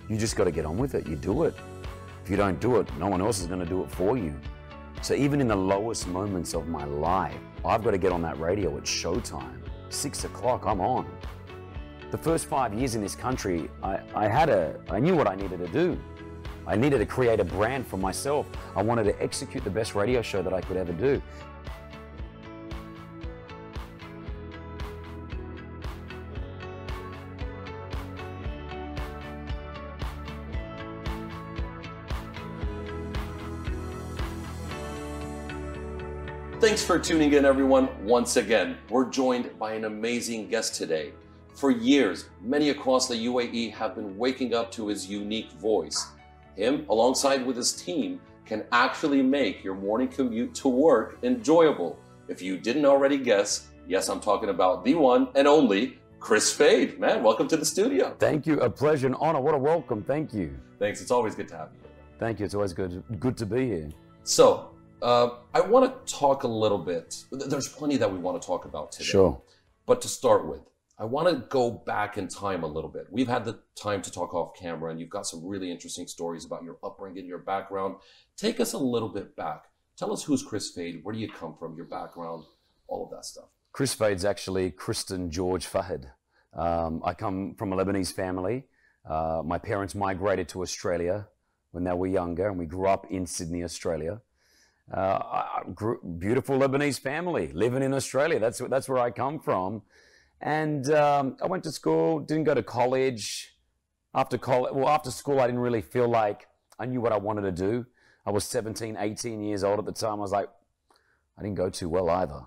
You just got to get on with it. You do it. If you don't do it, no one else is going to do it for you. So even in the lowest moments of my life, I've got to get on that radio at showtime. 6 o'clock, I'm on. The first 5 years in this country, I knew what I needed to do. I needed to create a brand for myself. I wanted to execute the best radio show that I could ever do. Thanks for tuning in, everyone. Once again, we're joined by an amazing guest today. For years, many across the UAE have been waking up to his unique voice. Him, alongside with his team, can actually make your morning commute to work enjoyable. If you didn't already guess, yes, I'm talking about the one and only Kris Fade. Man, welcome to the studio. Thank you. A pleasure and honor. What a welcome. Thank you. Thanks. It's always good to have you here. Thank you. It's always good to be here. So, I want to talk a little bit. There's plenty that we want to talk about today. Sure. But to start with, I want to go back in time a little bit. We've had the time to talk off camera, and you've got some really interesting stories about your upbringing, your background. Take us a little bit back. Tell us who's Kris Fade, where do you come from, your background, all of that stuff. Kris Fade's actually Kristen George Fahad. I come from a Lebanese family. My parents migrated to Australia when they were younger, and we grew up in Sydney, Australia. Beautiful Lebanese family living in Australia. That's where I come from. And I went to school, didn't go to college. After school, I didn't really feel like I knew what I wanted to do. I was 17, 18 years old at the time. I was like, I didn't go too well either.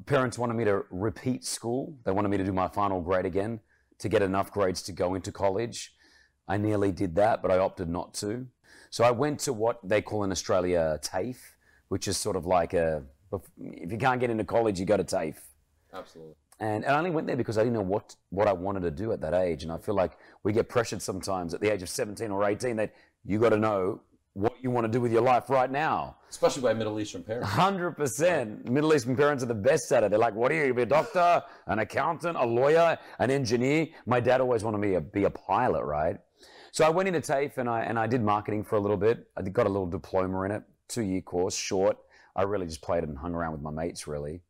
Parents wanted me to repeat school. They wanted me to do my final grade again to get enough grades to go into college. I nearly did that, but I opted not to. So I went to what they call in Australia TAFE, which is sort of like if you can't get into college, you go to TAFE. Absolutely. And I only went there because I didn't know what I wanted to do at that age. And I feel like we get pressured sometimes at the age of 17 or 18 that you got to know what you want to do with your life right now. Especially by Middle Eastern parents. 100%. Middle Eastern parents are the best at it. They're like, what are you? You'll be a doctor, an accountant, a lawyer, an engineer. My dad always wanted me to be a pilot, right? So I went into TAFE and I did marketing for a little bit. I got a little diploma in it, 2-year course, short. I really just played it and hung around with my mates, really.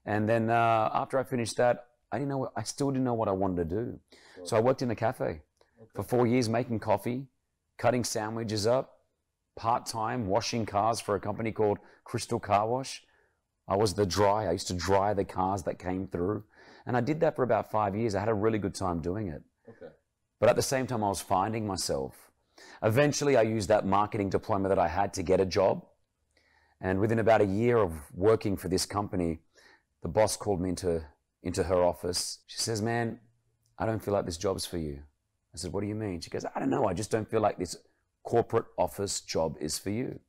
And then after I finished that, I still didn't know what I wanted to do. Sure. So I worked in a cafe for 4 years, making coffee, cutting sandwiches up, part-time, washing cars for a company called Crystal Car Wash. I was the dry. I used to dry the cars that came through. And I did that for about 5 years. I had a really good time doing it. Okay. But at the same time, I was finding myself. Eventually, I used that marketing diploma that I had to get a job. And within about a year of working for this company, the boss called me into her office. She says, man, I don't feel like this job's for you. I said, what do you mean? She goes, I don't know. I just don't feel like this corporate office job is for you.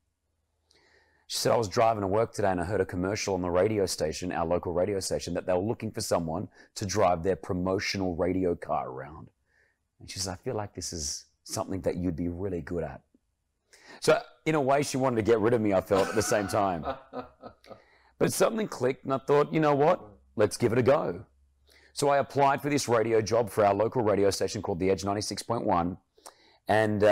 She said, I was driving to work today and I heard a commercial on the radio station, our local radio station, that they were looking for someone to drive their promotional radio car around. And she says, I feel like this is something that you'd be really good at. So in a way, she wanted to get rid of me, I felt, at the same time. But something clicked and I thought, you know what? Let's give it a go. So I applied for this radio job for our local radio station called The Edge 96.1. And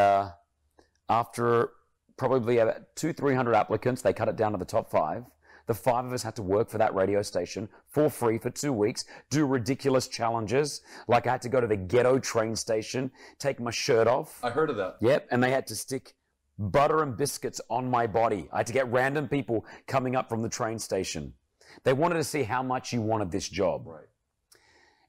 after probably about 200-300 applicants, they cut it down to the top 5. The 5 of us had to work for that radio station for free for 2 weeks, do ridiculous challenges. Like I had to go to the ghetto train station, take my shirt off. I heard of that. Yep, and they had to stick butter and biscuits on my body. I had to get random people coming up from the train station. They wanted to see how much you wanted this job. Right.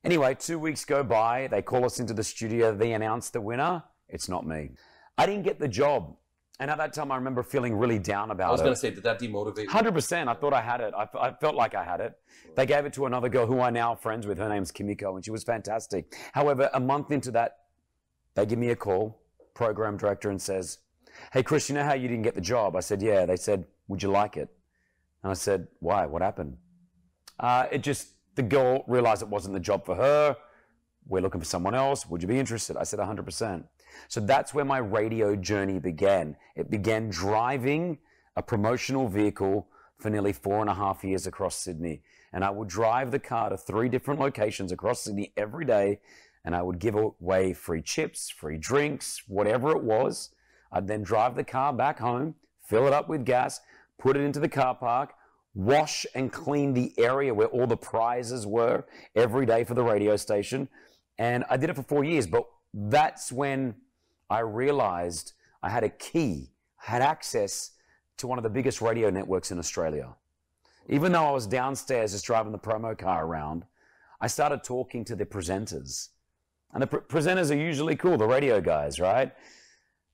Anyway, 2 weeks go by. They call us into the studio. They announce the winner. It's not me. I didn't get the job. And at that time, I remember feeling really down about it. I was going to say, did that demotivate you? 100%. I thought I had it. I felt like I had it. Right. They gave it to another girl who I'm now friends with. Her name's Kimiko, and she was fantastic. However, a month into that, they give me a call, program director, and says, hey, Kris, you know how you didn't get the job? I said, yeah. They said, would you like it? And I said, why? What happened? The girl realized it wasn't the job for her. We're looking for someone else. Would you be interested? I said, 100%. So that's where my radio journey began. It began driving a promotional vehicle for nearly 4.5 years across Sydney. And I would drive the car to 3 different locations across Sydney every day, and I would give away free chips, free drinks, whatever it was. I'd then drive the car back home, fill it up with gas, put it into the car park, wash and clean the area where all the prizes were every day for the radio station. And I did it for 4 years, but that's when I realized I had a key, had access to one of the biggest radio networks in Australia. Even though I was downstairs just driving the promo car around, I started talking to the presenters. And the presenters are usually cool, the radio guys, right?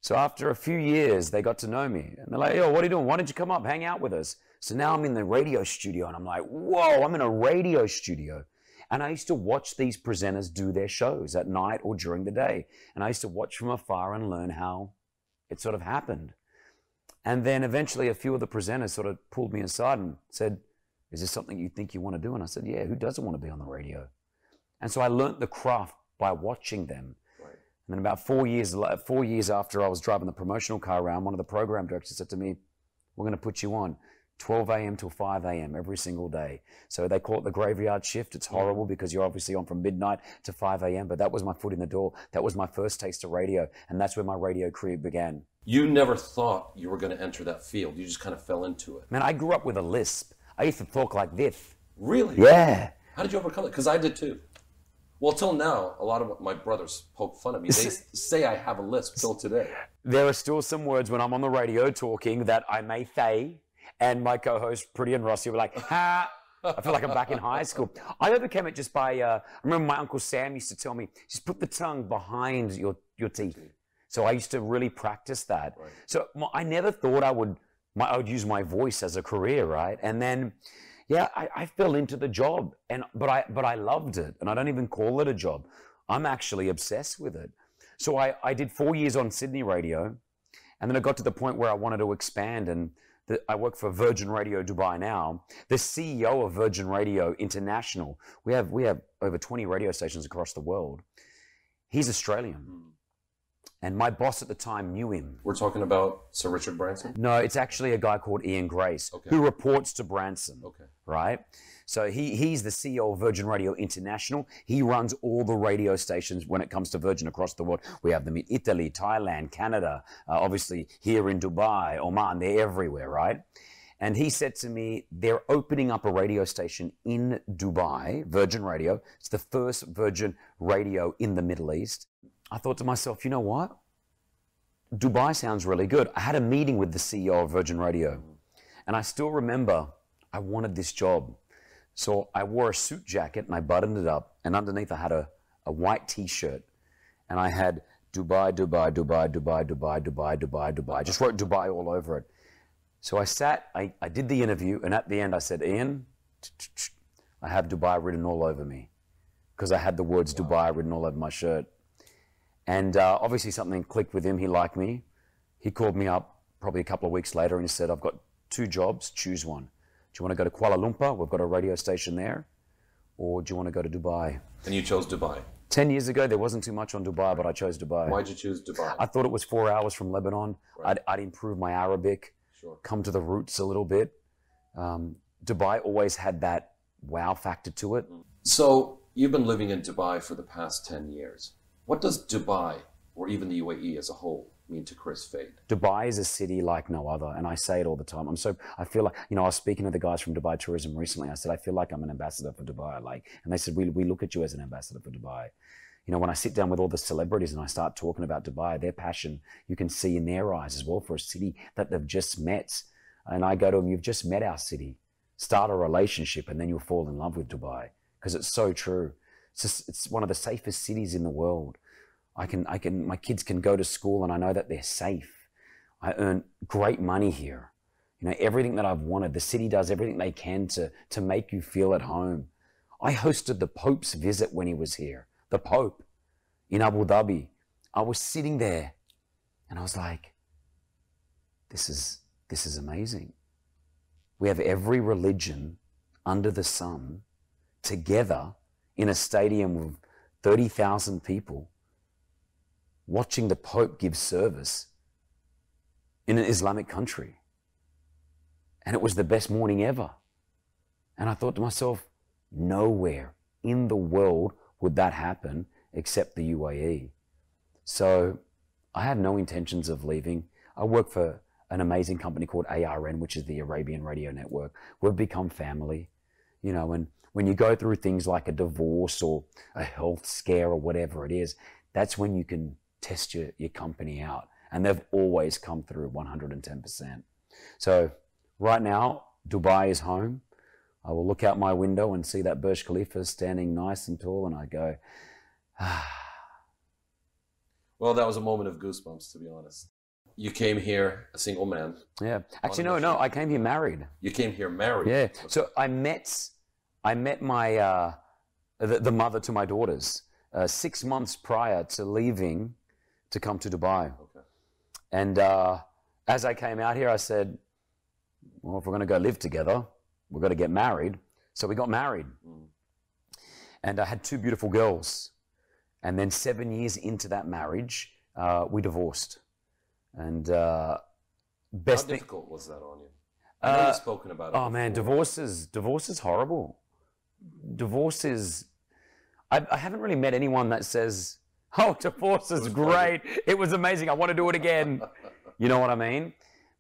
So after a few years, they got to know me. And they're like, yo, what are you doing? Why don't you come up, hang out with us? So now I'm in the radio studio, and I'm like, whoa, I'm in a radio studio. And I used to watch these presenters do their shows at night or during the day. And I used to watch from afar and learn how it sort of happened. And then eventually a few of the presenters sort of pulled me aside and said, is this something you think you want to do? And I said, yeah, who doesn't want to be on the radio? And so I learned the craft by watching them. Right. And then about 4 years after I was driving the promotional car around, one of the program directors said to me, we're going to put you on 12 a.m. till 5 a.m. every single day. So they call it the graveyard shift. It's horrible because you're obviously on from midnight to 5 a.m. But that was my foot in the door. That was my first taste of radio. And that's where my radio career began. You never thought you were going to enter that field. You just kind of fell into it. Man, I grew up with a lisp. I used to talk like this. Really? Yeah. How did you overcome it? Because I did too. Well, till now, a lot of my brothers poke fun at me. They say I have a lisp till today. There are still some words when I'm on the radio talking that I may say, and my co-host, Pretty and Rossi, were like, ha! I feel like I'm back in high school. I overcame it just by, I remember my Uncle Sam used to tell me, just put the tongue behind your teeth. So I used to really practice that. Right. So I never thought I would use my voice as a career, right? And then, yeah, I fell into the job, but I loved it, and I don't even call it a job. I'm actually obsessed with it. So I did 4 years on Sydney radio, and then I got to the point where I wanted to expand, and I work for Virgin Radio Dubai now. The CEO of Virgin Radio International, we have over 20 radio stations across the world. He's Australian. And my boss at the time knew him. We're talking about Sir Richard Branson? No, it's actually a guy called Ian Grace, who reports to Branson, right? So he's the CEO of Virgin Radio International. He runs all the radio stations when it comes to Virgin across the world. We have them in Italy, Thailand, Canada, obviously here in Dubai, Oman, they're everywhere, right? And he said to me, they're opening up a radio station in Dubai, Virgin Radio. It's the first Virgin Radio in the Middle East. I thought to myself, you know what? Dubai sounds really good. I had a meeting with the CEO of Virgin Radio, and I still remember I wanted this job. So I wore a suit jacket and I buttoned it up, and underneath I had a white t-shirt, and I had Dubai, Dubai, Dubai, Dubai, Dubai, Dubai, Dubai, Dubai. I just wrote Dubai all over it. So I sat, I did the interview, and at the end I said, Ian, I have Dubai written all over me, because I had the words Dubai written all over my shirt. And obviously something clicked with him. He liked me. He called me up probably a couple of weeks later and he said, I've got 2 jobs, choose one. Do you want to go to Kuala Lumpur? We've got a radio station there. Or do you want to go to Dubai? And you chose Dubai. 10 years ago, there wasn't too much on Dubai, but I chose Dubai. Why'd you choose Dubai? I thought it was 4 hours from Lebanon. Right. I'd improve my Arabic, come to the roots a little bit. Dubai always had that wow factor to it. So you've been living in Dubai for the past 10 years. What does Dubai, or even the UAE as a whole, mean to Kris Fade? Dubai is a city like no other, and I say it all the time. I feel like, I was speaking to the guys from Dubai Tourism recently. I said, I feel like I'm an ambassador for Dubai. And they said, we look at you as an ambassador for Dubai. When I sit down with all the celebrities and I start talking about Dubai, their passion, you can see in their eyes as well for a city that they've just met. And I go to them, you've just met our city. Start a relationship and then you'll fall in love with Dubai, because it's so true. It's one of the safest cities in the world. My kids can go to school and I know that they're safe. I earn great money here. Everything that I've wanted, the city does everything they can to make you feel at home. I hosted the Pope's visit when he was here, the Pope in Abu Dhabi. I was sitting there and I was like, this is amazing. We have every religion under the sun together in a stadium of 30,000 people watching the Pope give service in an Islamic country. And it was the best morning ever. And I thought to myself, nowhere in the world would that happen except the UAE. So I had no intentions of leaving. I work for an amazing company called ARN, which is the Arabian Radio Network. We've become family, you know, and when you go through things like a divorce or a health scare or whatever it is, that's when you can test your company out. And they've always come through 110%. So right now, Dubai is home. I will look out my window and see that Burj Khalifa standing nice and tall, and I go, ah. Well, that was a moment of goosebumps, to be honest. You came here a single man. Yeah. Actually, no, I came here married. You came here married? Yeah. So I met my, the mother to my daughters 6 months prior to leaving to come to Dubai. Okay. And as I came out here, I said, well, if we're going to go live together, we've got to get married. So we got married. And I had 2 beautiful girls. And then 7 years into that marriage, we divorced. And how difficult was that on you? I know you've spoken about it. Oh, man, divorce is horrible. Divorce is... I haven't really met anyone that says, oh, divorce is great. It was amazing. I want to do it again. You know what I mean?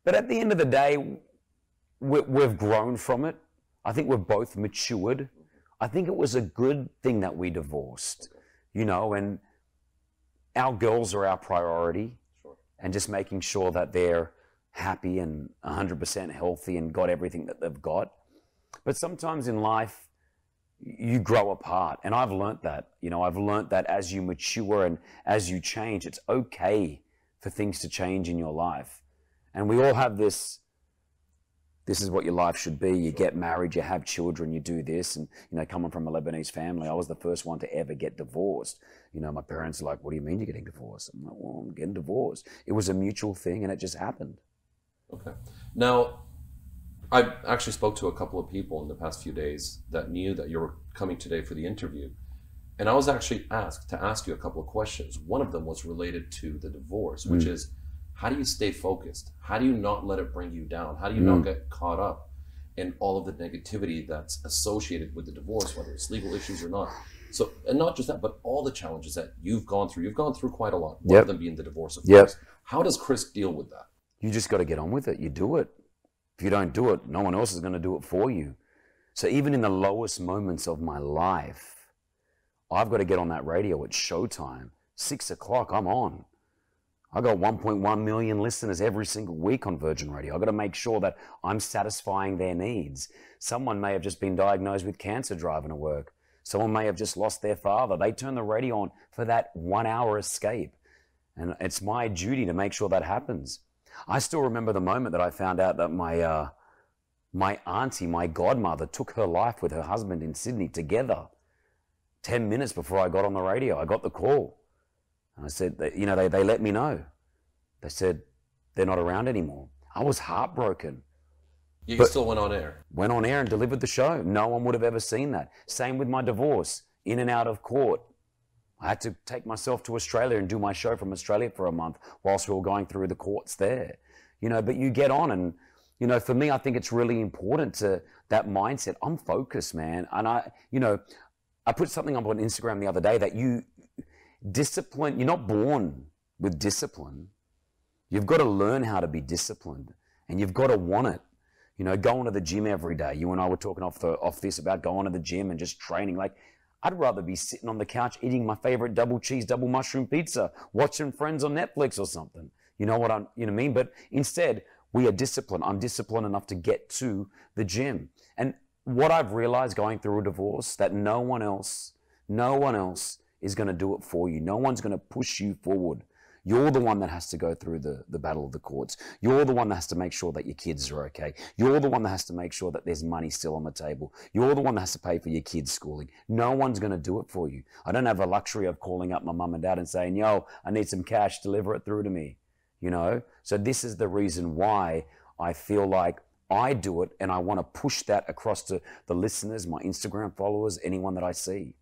But at the end of the day, we've grown from it. I think we've both matured. I think it was a good thing that we divorced, you know, and our girls are our priority. Sure. And just making sure that they're happy and 100% healthy and got everything that they've got. But sometimes in life, you grow apart. And I've learnt that, you know, I've learnt that as you mature and as you change, it's okay for things to change in your life. And we all have this is what your life should be. You get married, you have children, you do this. And, you know, coming from a Lebanese family, I was the first one to ever get divorced. You know, my parents are like, what do you mean you're getting divorced? I'm like, well, I'm getting divorced. It was a mutual thing and it just happened. Okay. Now, I actually spoke to a couple of people in the past few days that knew that you were coming today for the interview. And I was actually asked to ask you a couple of questions. One of them was related to the divorce, which is, how do you stay focused? How do you not let it bring you down? How do you not get caught up in all of the negativity that's associated with the divorce, whether it's legal issues or not? So, and not just that, but all the challenges that you've gone through. You've gone through quite a lot, one of them being the divorce, of course. How does Kris deal with that? You just got to get on with it. You do it. If you don't do it, no one else is going to do it for you. So even in the lowest moments of my life, I've got to get on that radio at showtime. 6 o'clock, I'm on. I got 1.1 million listeners every single week on Virgin Radio. I've got to make sure that I'm satisfying their needs. Someone may have just been diagnosed with cancer driving to work. Someone may have just lost their father. They turn the radio on for that 1 hour escape. And it's my duty to make sure that happens. I still remember the moment that I found out that my auntie, my godmother, took her life with her husband in Sydney together. 10 minutes before I got on the radio, I got the call. And I said, you know, they let me know. They said, they're not around anymore. I was heartbroken. You still went on air? Went on air and delivered the show. No one would have ever seen that. Same with my divorce, in and out of court. I had to take myself to Australia and do my show from Australia for a month whilst we were going through the courts there. You know, but you get on and, you know, for me, I think it's really important to that mindset. I'm focused, man. And I put something up on Instagram the other day that discipline, you're not born with discipline. You've got to learn how to be disciplined and you've got to want it. You know, going to the gym every day. You and I were talking off this about going to the gym and just training. Like, I'd rather be sitting on the couch eating my favorite double cheese, double mushroom pizza, watching Friends on Netflix or something. You know what I mean? But instead, we are disciplined. I'm disciplined enough to get to the gym. And what I've realized going through a divorce, that no one else is going to do it for you. No one's going to push you forward. You're the one that has to go through the battle of the courts. You're the one that has to make sure that your kids are okay. You're the one that has to make sure that there's money still on the table. You're the one that has to pay for your kids' schooling. No one's going to do it for you. I don't have the luxury of calling up my mum and dad and saying, yo, I need some cash, deliver it through to me. You know? So this is the reason why I feel like I do it and I want to push that across to the listeners, my Instagram followers, anyone that I see.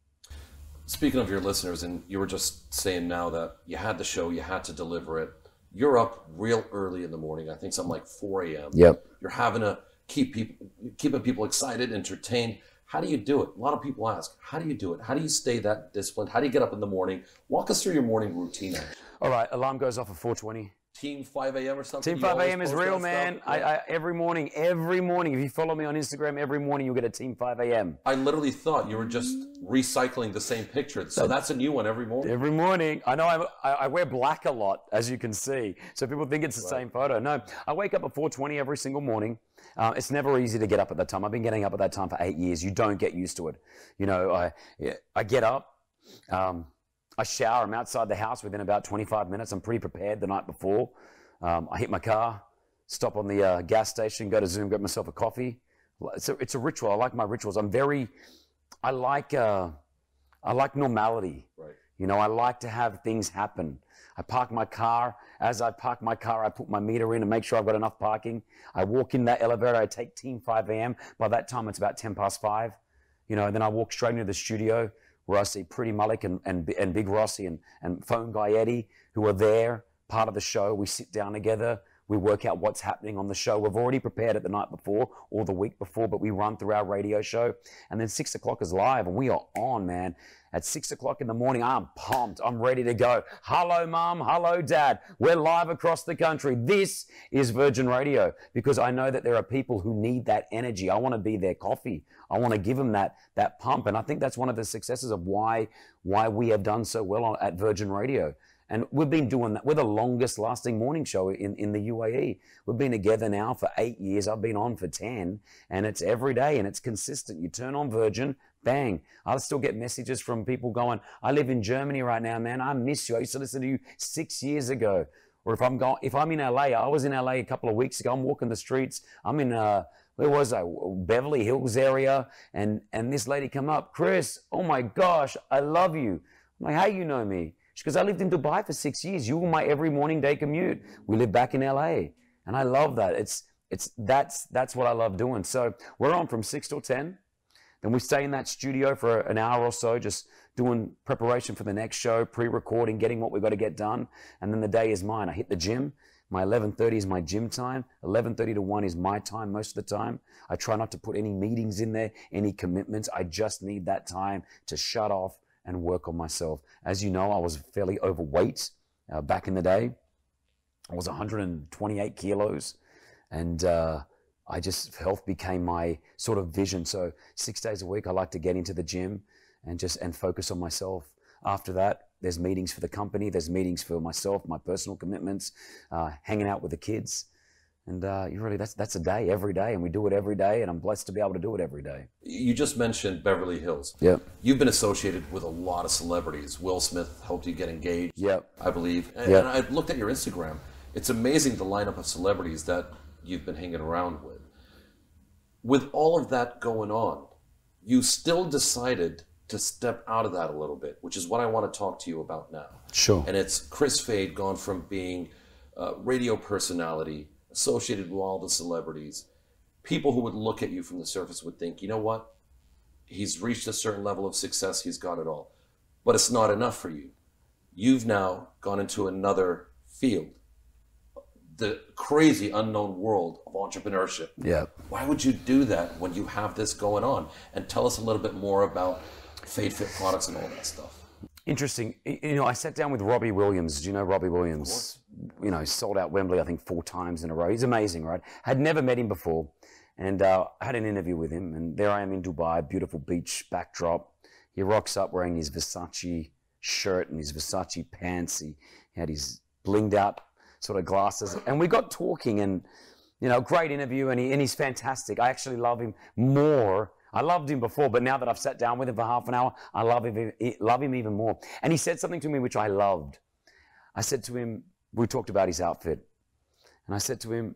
Speaking of your listeners, and you were just saying now that you had the show, you had to deliver it. You're up real early in the morning. I think something like 4 a.m. Yep. You're having to keeping people excited, entertained. How do you do it? A lot of people ask, how do you do it? How do you stay that disciplined? How do you get up in the morning? Walk us through your morning routine. All right, alarm goes off at 4:20. Team 5 a.m. or something? Team 5 a.m. is real, man. I, every morning, if you follow me on Instagram, every morning you'll get a Team 5 a.m. I literally thought you were just recycling the same picture. So that's a new one every morning? Every morning. I know I wear black a lot, as you can see. So people think it's the same photo. No, I wake up at 4:20 every single morning. It's never easy to get up at that time. I've been getting up at that time for 8 years. You don't get used to it. You know, I get up. I shower. I'm outside the house within about 25 minutes. I'm pretty prepared the night before. I hit my car, stop on the gas station, go to Zoom, get myself a coffee. It's a ritual. I like my rituals. I like normality. Right. You know, I like to have things happen. I park my car. As I park my car, I put my meter in and make sure I've got enough parking. I walk in that elevator. I take Team 5 a.m. By that time, it's about 5:10. You know, and then I walk straight into the studio, where I see Pretty Malik and Big Rossi and Phone Guy Eddie, who are there, part of the show. We sit down together. We work out what's happening on the show. We've already prepared it the night before or the week before, but we run through our radio show. And then 6 o'clock is live, and we are on, man. At 6 o'clock in the morning, I'm pumped. I'm ready to go. Hello, Mom. Hello, Dad. We're live across the country. This is Virgin Radio, because I know that there are people who need that energy. I want to be their coffee. I want to give them that pump. And I think that's one of the successes of why we have done so well at Virgin Radio. And we've been doing that. We're the longest lasting morning show in the UAE. We've been together now for 8 years. I've been on for 10, and it's every day and it's consistent. You turn on Virgin, bang. I still get messages from people going, I live in Germany right now, man. I miss you. I used to listen to you 6 years ago. Or if I'm in LA, I was in LA a couple of weeks ago. I'm walking the streets. I'm in, where was I? Beverly Hills area. And this lady come up, Kris, oh my gosh, I love you. I'm like, how you know me? She goes, I lived in Dubai for 6 years. You were my every morning day commute. We live back in LA. And I love that. That's what I love doing. So we're on from 6 till 10. Then we stay in that studio for an hour or so, just doing preparation for the next show, pre-recording, getting what we've got to get done. And then the day is mine. I hit the gym. My 11:30 is my gym time. 11:30 to 1 is my time most of the time. I try not to put any meetings in there, any commitments. I just need that time to shut off and work on myself. As you know, I was fairly overweight back in the day. I was 128 kilos, and health became my sort of vision. So 6 days a week, I like to get into the gym and focus on myself. After that, there's meetings for the company, there's meetings for myself, my personal commitments, hanging out with the kids. And that's a day, every day, and we do it every day, and I'm blessed to be able to do it every day. You just mentioned Beverly Hills. Yep. You've been associated with a lot of celebrities. Will Smith helped you get engaged, yep, I believe. And I looked at your Instagram. It's amazing the lineup of celebrities that you've been hanging around with. With all of that going on, you still decided to step out of that a little bit, which is what I want to talk to you about now. Sure. And it's Kris Fade gone from being a radio personality associated with all the celebrities. People who would look at you from the surface would think, you know what? He's reached a certain level of success. He's got it all. But it's not enough for you. You've now gone into another field, the crazy unknown world of entrepreneurship. Yeah. Why would you do that when you have this going on? And tell us a little bit more about Fade Fit products and all that stuff. Interesting. You know, I sat down with Robbie Williams. Do you know Robbie Williams? You know, sold out Wembley, I think 4 times in a row. He's amazing, right? Had never met him before. And I had an interview with him. And there I am in Dubai, beautiful beach backdrop. He rocks up wearing his Versace shirt and his Versace pants. He had his blinged out sort of glasses. And we got talking, and, you know, great interview. And he's fantastic. I actually love him more. I loved him before, but now that I've sat down with him for half an hour, I love him even more. And he said something to me which I loved. I said to him, we talked about his outfit, and I said to him,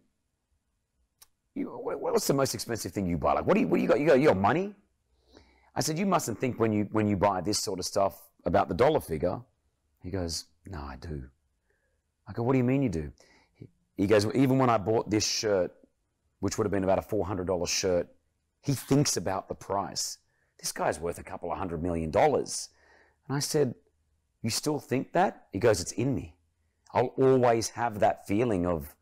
what's the most expensive thing you buy? Like, what do you got? You got money? I said, you mustn't think when you buy this sort of stuff about the dollar figure. He goes, no, I do. I go, what do you mean you do? He goes, well, even when I bought this shirt, which would have been about a $400 shirt, he thinks about the price. This guy's worth a couple of $100 million. And I said, you still think that? He goes, it's in me. I'll always have that feeling of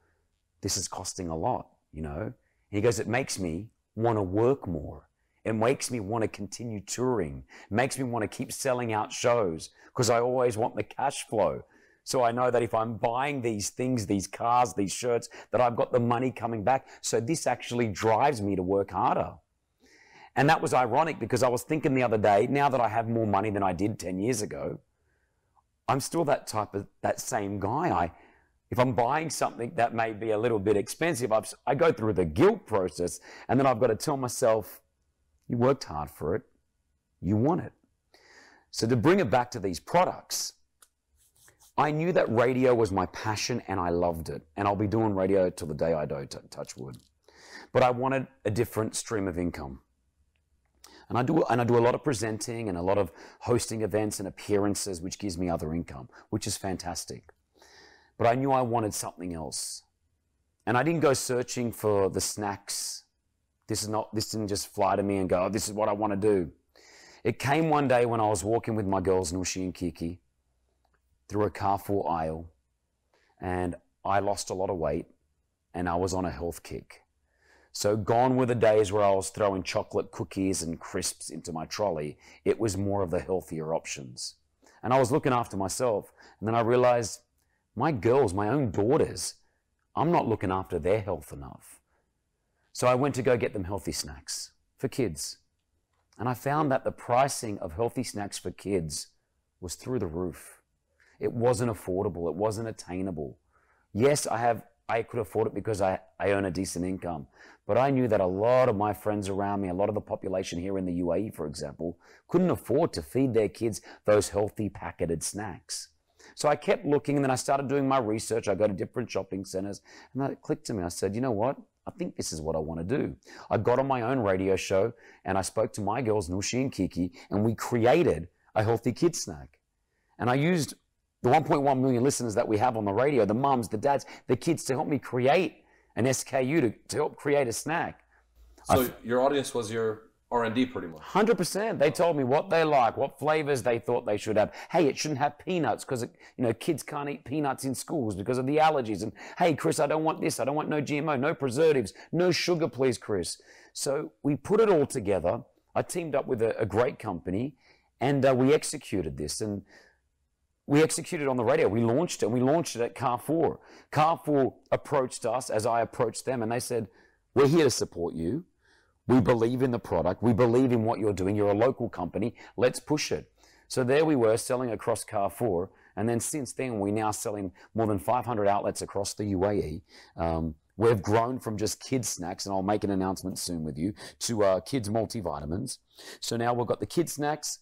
this is costing a lot, you know? And he goes, it makes me want to work more. It makes me want to continue touring. It makes me want to keep selling out shows because I always want the cash flow. So I know that if I'm buying these things, these cars, these shirts, that I've got the money coming back. So this actually drives me to work harder. And that was ironic because I was thinking the other day, now that I have more money than I did 10 years ago, I'm still that same guy. If I'm buying something that may be a little bit expensive, I go through the guilt process, and then I've got to tell myself, you worked hard for it, you want it. So to bring it back to these products, I knew that radio was my passion and I loved it. And I'll be doing radio till the day I die, touch wood. But I wanted a different stream of income. And I do a lot of presenting and a lot of hosting events and appearances, which gives me other income, which is fantastic. But I knew I wanted something else. And I didn't go searching for the snacks. This didn't just fly to me and go, oh, this is what I want to do. It came one day when I was walking with my girls, Nushi and Kiki, through a Carrefour aisle, and I lost a lot of weight, and I was on a health kick. So gone were the days where I was throwing chocolate cookies and crisps into my trolley. It was more of the healthier options. And I was looking after myself, and then I realized my girls, my own daughters, I'm not looking after their health enough. So I went to go get them healthy snacks for kids. And I found that the pricing of healthy snacks for kids was through the roof. It wasn't affordable. It wasn't attainable. Yes, I could afford it because I earn a decent income. But I knew that a lot of my friends around me, a lot of the population here in the UAE, for example, couldn't afford to feed their kids those healthy packeted snacks. So I kept looking, and then I started doing my research. I go to different shopping centers, and it clicked to me. I said, you know what? I think this is what I want to do. I got on my own radio show, and I spoke to my girls, Nushi and Kiki, and we created a healthy kids snack. And I used the 1.1 million listeners that we have on the radio, the mums, the dads, the kids, to help me create an SKU, to help create a snack. So your audience was your R&D pretty much. 100%. They told me what they like, what flavors they thought they should have. Hey, it shouldn't have peanuts because, kids can't eat peanuts in schools because of the allergies. And hey, Kris, I don't want this. I don't want no GMO, no preservatives, no sugar, please, Kris. So we put it all together. I teamed up with a great company, and we executed this. And we executed on the radio. We launched it, and we launched it at Carrefour. Carrefour approached us as I approached them, and they said, we're here to support you. We believe in the product. We believe in what you're doing. You're a local company. Let's push it. So there we were, selling across Carrefour. And then since then, we're now selling more than 500 outlets across the UAE. We've grown from just kids snacks, and I'll make an announcement soon with you, to kids multivitamins. So now we've got the kids snacks,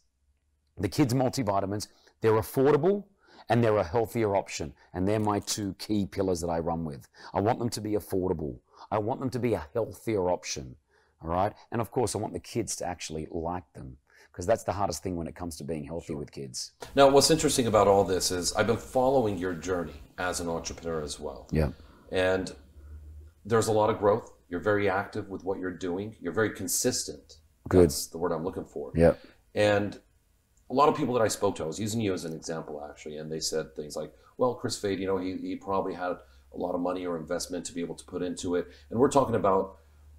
the kids multivitamins. They're affordable, and they're a healthier option. And they're my two key pillars that I run with. I want them to be affordable. I want them to be a healthier option. All right. And of course, I want the kids to actually like them, because that's the hardest thing when it comes to being healthy with kids. Now, what's interesting about all this is I've been following your journey as an entrepreneur as well. Yeah. And there's a lot of growth. You're very active with what you're doing. You're very consistent. Good. That's the word I'm looking for. Yeah. And a lot of people that I spoke to, I was using you as an example actually, and they said things like, well, Kris Fade, he probably had a lot of money or investment to be able to put into it. And we're talking about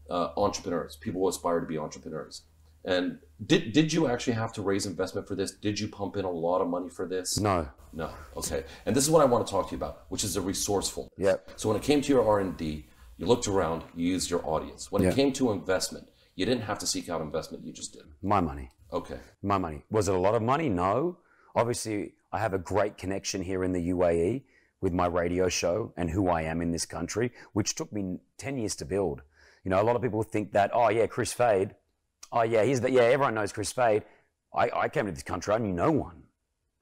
entrepreneurs, people who aspire to be entrepreneurs. And did you actually have to raise investment for this? Did you pump in a lot of money for this? No. No. Okay. And this is what I want to talk to you about, which is the resourcefulness. Yeah. So when it came to your R&D, you looked around, you used your audience. When it came to investment, you didn't have to seek out investment, you just did. My money. Okay. My money. Was it a lot of money? No. Obviously, I have a great connection here in the UAE with my radio show and who I am in this country, which took me 10 years to build. A lot of people think that, oh yeah, Kris Fade. Oh yeah, everyone knows Kris Fade. I came to this country, I knew no one.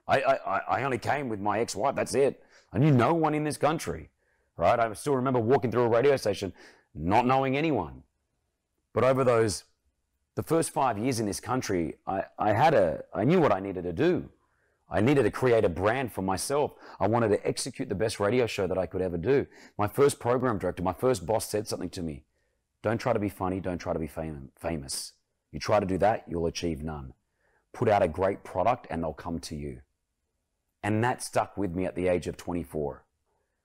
I only came with my ex-wife, that's it. I knew no one in this country, right? I still remember walking through a radio station, not knowing anyone. But over the first 5 years in this country, I knew what I needed to do. I needed to create a brand for myself. I wanted to execute the best radio show that I could ever do. My first program director, my first boss said something to me. Don't try to be funny, don't try to be famous. You try to do that, you'll achieve none. Put out a great product and they'll come to you. And that stuck with me at the age of 24.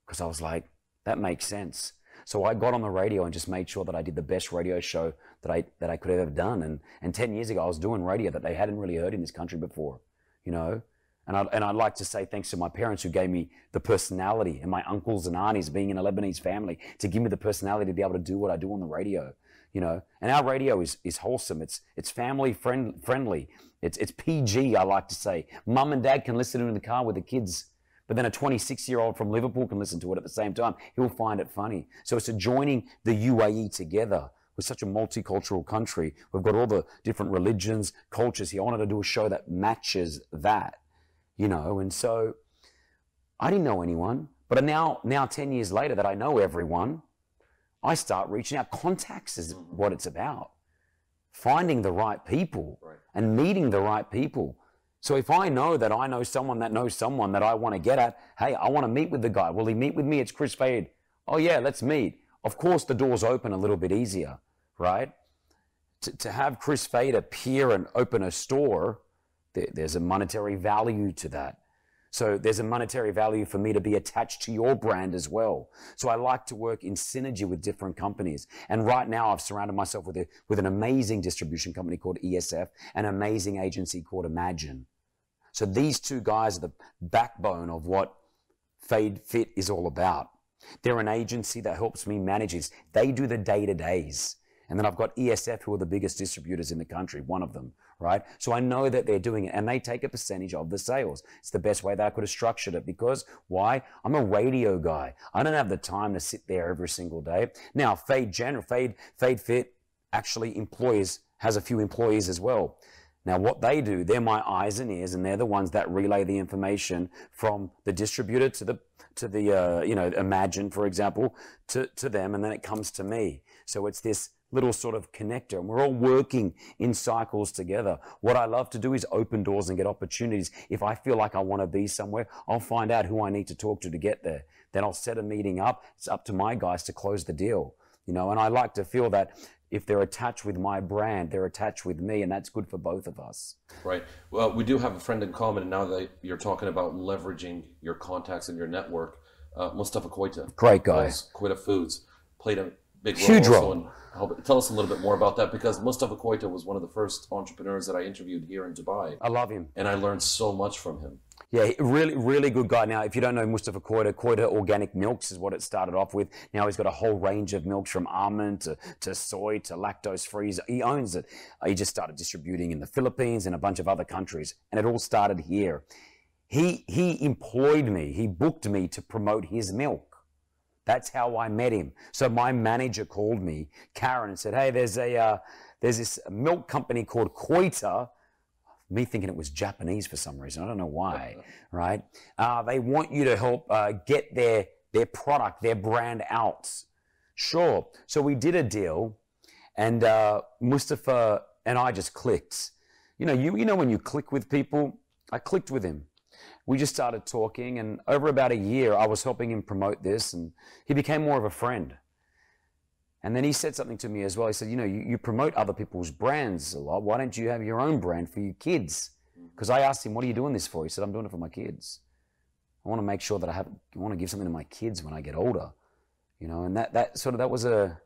Because I was like, that makes sense. So I got on the radio and just made sure that I did the best radio show that I could have ever done. And 10 years ago, I was doing radio that they hadn't really heard in this country before, you know. And I'd like to say thanks to my parents who gave me the personality, and my uncles and aunties being in a Lebanese family to give me the personality to be able to do what I do on the radio, you know. And our radio is wholesome. It's family friendly. It's PG, I like to say. Mum and dad can listen to it in the car with the kids, but then a 26-year-old from Liverpool can listen to it at the same time. He'll find it funny. So it's joining the UAE together. We're such a multicultural country. We've got all the different religions, cultures here. I wanted to do a show that matches that, you know. And so I didn't know anyone, but now 10 years later that I know everyone, I start reaching out. Contacts is what it's about. Finding the right people and meeting the right people. So if I know that I know someone that knows someone that I want to get at, hey, I want to meet with the guy. Will he meet with me? It's Kris Fade. Oh yeah, let's meet. Of course, the doors open a little bit easier, right? To have Kris Fade appear and open a store, there's a monetary value to that. So there's a monetary value for me to be attached to your brand as well. So I like to work in synergy with different companies. And right now I've surrounded myself with an amazing distribution company called ESF, an amazing agency called Imagine. So these two guys are the backbone of what Fade Fit is all about. They're an agency that helps me manage this. They do the day-to-days. And then I've got ESF, who are the biggest distributors in the country, one of them, right? So I know that they're doing it, and they take a percentage of the sales. It's the best way that I could have structured it, because why? I'm a radio guy. I don't have the time to sit there every single day. Now, Fade Fit actually has a few employees as well. Now, what they do, they're my eyes and ears, and they're the ones that relay the information from the distributor to the you know, Imagine, for example, to them, and then it comes to me. So it's this little sort of connector, and we're all working in cycles together. What I love to do is open doors and get opportunities. If I feel like I want to be somewhere, I'll find out who I need to talk to get there. Then I'll set a meeting up. It's up to my guys to close the deal, you know. And I like to feel that if they're attached with my brand, they're attached with me, and that's good for both of us. Right. Well, we do have a friend in common, and now that you're talking about leveraging your contacts and your network, Mustafa Koita. Great guy. Koita Foods played a big role. Huge role. Tell us a little bit more about that, because Mustafa Koita was one of the first entrepreneurs that I interviewed here in Dubai. I love him. And I learned so much from him. Yeah, really, really good guy. Now, if you don't know Mustafa Koita, Koita Organic Milks is what it started off with. Now he's got a whole range of milks, from almond to soy to lactose-free. He owns it. He just started distributing in the Philippines and a bunch of other countries, and it all started here. He employed me. He booked me to promote his milk. That's how I met him. So my manager called me, Karen, and said, hey, there's this milk company called Koita. Me thinking it was Japanese for some reason. I don't know why, right? They want you to help get their product, their brand out. Sure. So we did a deal, and Mustafa and I just clicked. You know when you click with people? I clicked with him. We just started talking, and over about a year, I was helping him promote this, and he became more of a friend. And then he said something to me as well. He said, you promote other people's brands a lot. Why don't you have your own brand for your kids? Because I asked him, what are you doing this for? He said, I'm doing it for my kids. I want to make sure that I want to give something to my kids when I get older. And that was a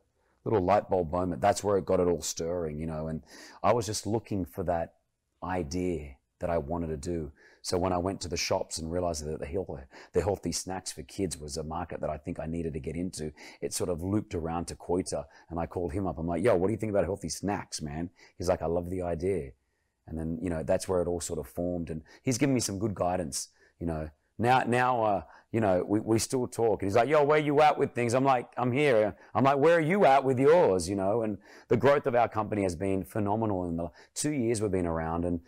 little light bulb moment. That's where it got it all stirring, and I was just looking for that idea that I wanted to do. So when I went to the shops and realized that the healthy snacks for kids was a market that I think I needed to get into, it sort of looped around to Koita, and I called him up. I'm like, yo, what do you think about healthy snacks, man? He's like, I love the idea. And then, that's where it all sort of formed, and he's given me some good guidance, Now, we still talk. And he's like, yo, where you at with things? I'm like, I'm here. I'm like, where are you at with yours? And the growth of our company has been phenomenal in the 2 years we've been around. And,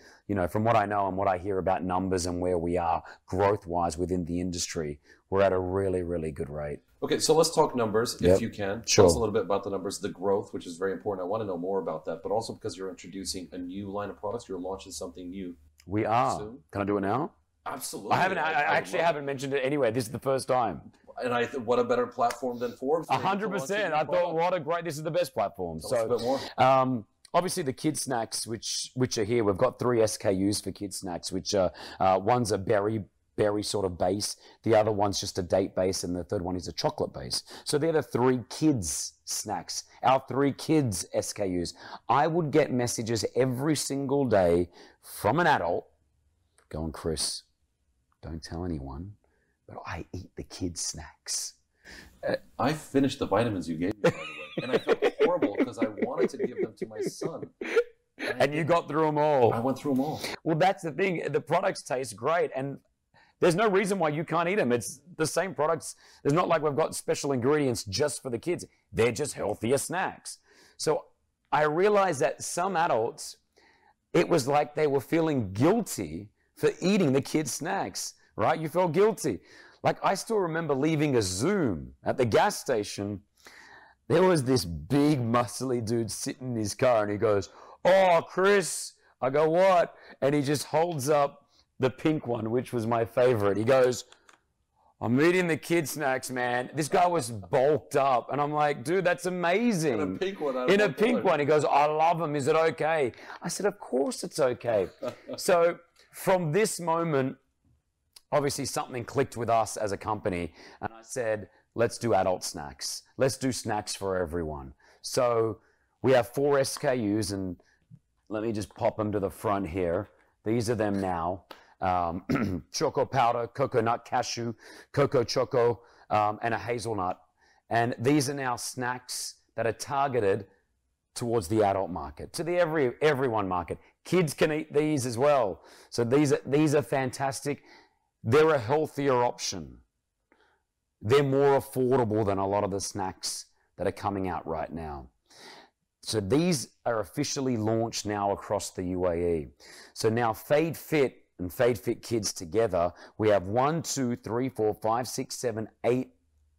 from what I know and what I hear about numbers and where we are growth-wise within the industry, we're at a really, really good rate. Okay, so let's talk numbers, if you can. Sure. Tell us a little bit about the numbers, the growth, which is very important. I want to know more about that, but also because you're introducing a new line of products. You're launching something new. We are. Soon. Can I do it now? Absolutely. I actually haven't mentioned it anyway. This is the first time. And what a better platform than Forbes? 100%. I thought, what a great, this is the best platform. Tell us a bit more. Obviously the kid snacks, which are here, we've got 3 SKUs for kid snacks, which one's a berry berry sort of base. The other one's just a date base, and the third one is a chocolate base. So they're the 3 kids snacks, our 3 kids SKUs. I would get messages every single day from an adult going, Kris, don't tell anyone, but I eat the kids snacks. I finished the vitamins you gave me, by the way, and I felt horrible because I wanted to give them to my son. And you got through them all. I went through them all. Well, that's the thing. The products taste great, and there's no reason why you can't eat them. It's the same products. It's not like we've got special ingredients just for the kids. They're just healthier snacks. So I realized that some adults, it was like they were feeling guilty for eating the kids' snacks, right? You felt guilty. Like, I still remember leaving a Zoom at the gas station. There was this big, muscly dude sitting in his car, and he goes, oh, Kris. I go, what? And he just holds up the pink one, which was my favorite. He goes, I'm eating the kid snacks, man. This guy was bulked up. And I'm like, dude, that's amazing. In a pink one. In a pink one. He goes, I love them. Is it okay? I said, of course it's okay. So from this moment, obviously something clicked with us as a company. And I said, let's do adult snacks. Let's do snacks for everyone. So we have 4 SKUs, and let me just pop them to the front here. These are them now. Choco powder, coconut cashew, cocoa choco, and a hazelnut. And these are now snacks that are targeted towards the adult market, to the everyone market. Kids can eat these as well. So these are fantastic. They're a healthier option. They're more affordable than a lot of the snacks that are coming out right now. So these are officially launched now across the UAE. So now Fade Fit and Fade Fit Kids together, we have 1, 2, 3, 4, 5, 6, 7, 8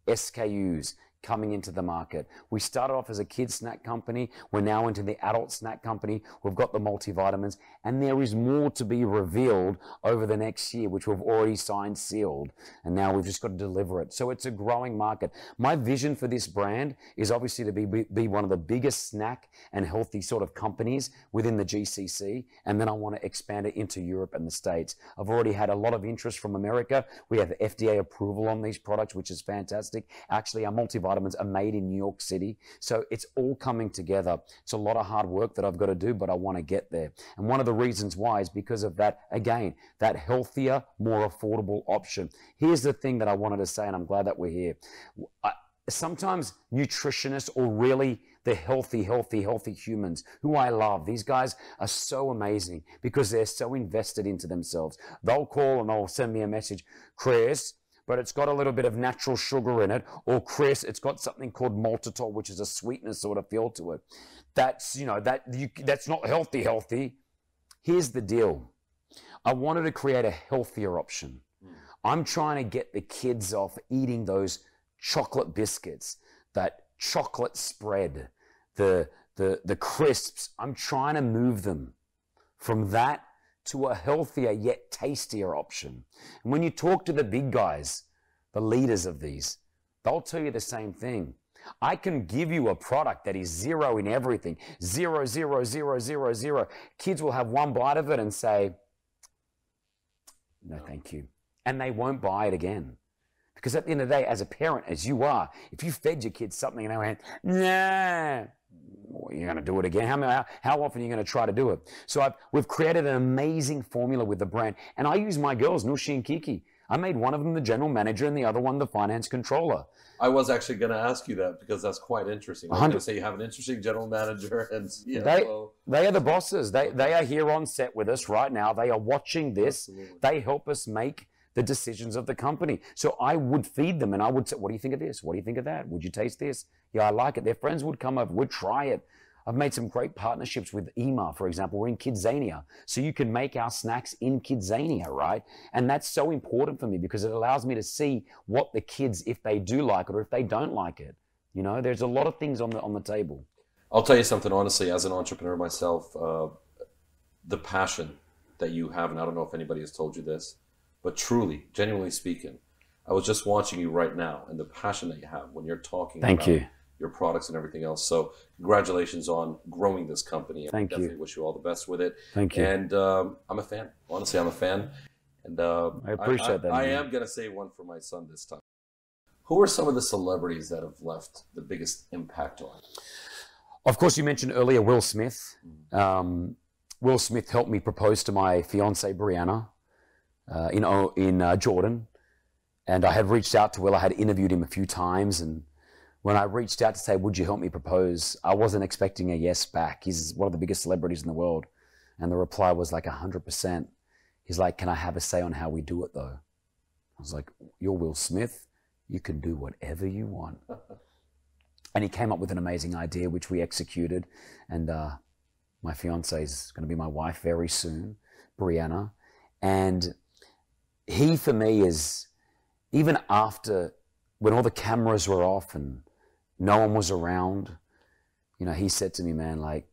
SKUs coming into the market. We started off as a kids snack company. We're now into the adult snack company. We've got the multivitamins, and there is more to be revealed over the next year, which we've already signed, sealed, and now we've just got to deliver it. So it's a growing market. My vision for this brand is obviously to be one of the biggest snack and healthy sort of companies within the GCC, and then I want to expand it into Europe and the States. I've already had a lot of interest from America. We have FDA approval on these products, which is fantastic. Actually, our multivitamins are made in New York City. So it's all coming together. It's a lot of hard work that I've got to do, but I want to get there. And one of the reasons why is because of that, again, that healthier, more affordable option. Here's the thing that I wanted to say, and I'm glad that we're here. Sometimes nutritionists, or really the healthy humans who I love, these guys are so amazing because they're so invested into themselves. They'll call and they'll send me a message, Kris, but it's got a little bit of natural sugar in it, or Kris, it's got something called maltitol, which is a sweetness sort of feel to it. That's, that's not healthy. Here's the deal. I wanted to create a healthier option. I'm trying to get the kids off eating those chocolate biscuits, that chocolate spread, the crisps. I'm trying to move them from that to a healthier yet tastier option. And when you talk to the big guys, the leaders of these, they'll tell you the same thing. I can give you a product that is 0 in everything, 0, 0, 0, 0, 0. Kids will have one bite of it and say, no, thank you. And they won't buy it again. Because at the end of the day, as a parent, as you are, if you fed your kids something and they went, nah, well, you're going to do it again. How often are you going to try to do it? So we've created an amazing formula with the brand. And I use my girls, Nushi and Kiki. I made one of them the general manager and the other one the finance controller. I was actually going to ask you that because that's quite interesting. I was going to say you have an interesting general manager and CFO. They are the bosses. They are here on set with us right now. They are watching this. Absolutely. They help us make the decisions of the company. So I would feed them and I would say, what do you think of this? What do you think of that? Would you taste this? Yeah, I like it. Their friends would come over, would try it. I've made some great partnerships with EMA, for example. We're in Kidzania. So you can make our snacks in Kidzania, right? And that's so important for me because it allows me to see what the kids, if they do like it or if they don't like it. You know, there's a lot of things on the table. I'll tell you something, honestly, as an entrepreneur myself, the passion that you have, and I don't know if anybody has told you this, but truly, genuinely speaking, I was just watching you right now and the passion that you have when you're talking about your products and everything else. So congratulations on growing this company. Thank you. I definitely wish you all the best with it. Thank you. And I'm a fan. Honestly, I'm a fan. And I appreciate that. I am going to say one for my son this time. Who are some of the celebrities that have left the biggest impact on you? Of course, you mentioned earlier Will Smith. Will Smith helped me propose to my fiancée, Brianna, in Jordan. And I had reached out to Will. I had interviewed him a few times. And when I reached out to say, would you help me propose, I wasn't expecting a yes back. He's one of the biggest celebrities in the world. And the reply was like 100%. He's like, can I have a say on how we do it, though? I was like, you're Will Smith. You can do whatever you want. And he came up with an amazing idea, which we executed. And my fiancée is going to be my wife very soon, Brianna. And he, for me, is, even after, when all the cameras were off and no one was around, you know, he said to me, man, like,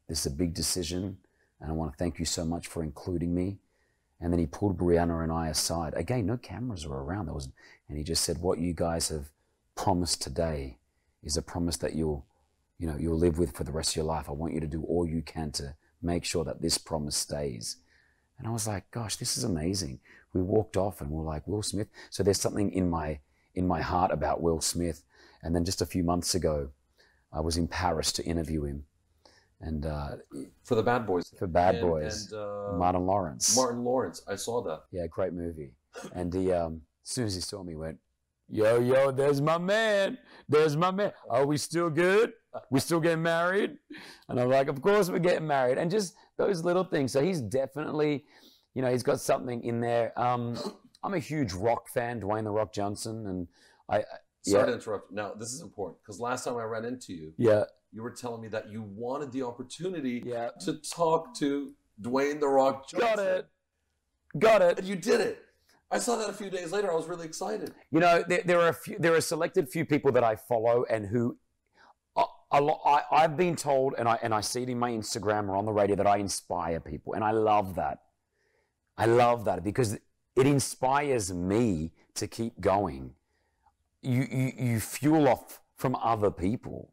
this is a big decision. And I want to thank you so much for including me. And then he pulled Brianna and I aside. Again, no cameras were around. And he just said, what you guys have promised today is a promise that you'll live with for the rest of your life. I want you to do all you can to make sure that this promise stays. And I was like, gosh, this is amazing. We walked off and we're like, Will Smith. So there's something in my heart about Will Smith. And then just a few months ago, I was in Paris to interview him. And for the Bad Boys. For Bad Boys. And Martin Lawrence. Martin Lawrence. I saw that. Yeah, great movie. And he, as soon as he saw me, he went, yo, there's my man. There's my man. Are we still good? We still getting married? And I'm like, of course we're getting married. And just those little things. So he's definitely, you know, he's got something in there. I'm a huge rock fan, Dwayne "The Rock" Johnson. And Sorry to interrupt. Now, this is important because last time I ran into you, you were telling me that you wanted the opportunity to talk to Dwayne "The Rock" Johnson. Got it. And you did it. I saw that a few days later. I was really excited. You know, there are a selected few people that I follow and who I've been told, and I see it in my Instagram or on the radio, that I inspire people. And I love that. I love that because it inspires me to keep going. You fuel off from other people.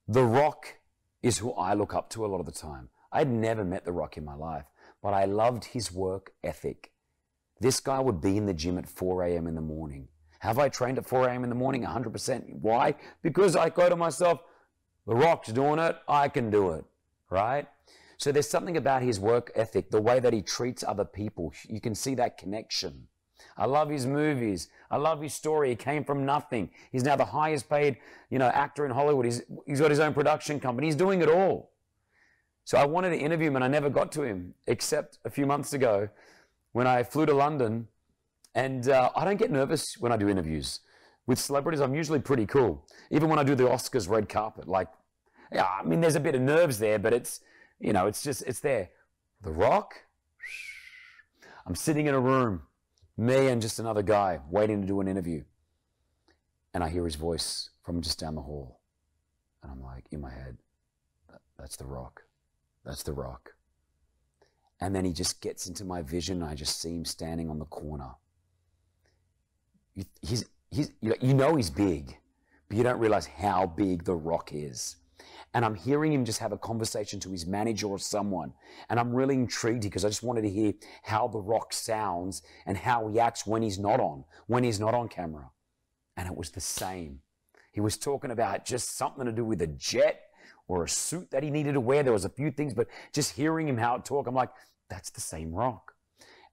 The Rock is who I look up to a lot of the time. I'd never met The Rock in my life, but I loved his work ethic. This guy would be in the gym at 4 a.m. in the morning. Have I trained at 4 a.m. in the morning? 100%. Why? Because I go to myself, The Rock's doing it, I can do it, right? So there's something about his work ethic, the way that he treats other people. You can see that connection. I love his movies. I love his story. He came from nothing. He's now the highest paid, actor in Hollywood. He's got his own production company. He's doing it all. So I wanted to interview him, and I never got to him, except a few months ago when I flew to London. And I don't get nervous when I do interviews. With celebrities, I'm usually pretty cool. Even when I do the Oscars red carpet, there's a bit of nerves there, but it's there. The Rock, I'm sitting in a room, me and just another guy waiting to do an interview. And I hear his voice from just down the hall. And I'm like, in my head, that's The Rock. That's The Rock. And then he just gets into my vision. And I just see him standing on the corner. He's big, but you don't realize how big The Rock is. And I'm hearing him just have a conversation to his manager or someone. And I'm really intrigued because I just wanted to hear how The Rock sounds and how he acts when he's not on camera. And it was the same. He was talking about just something to do with a jet or a suit that he needed to wear. There was a few things, but just hearing him talk, I'm like, that's the same Rock.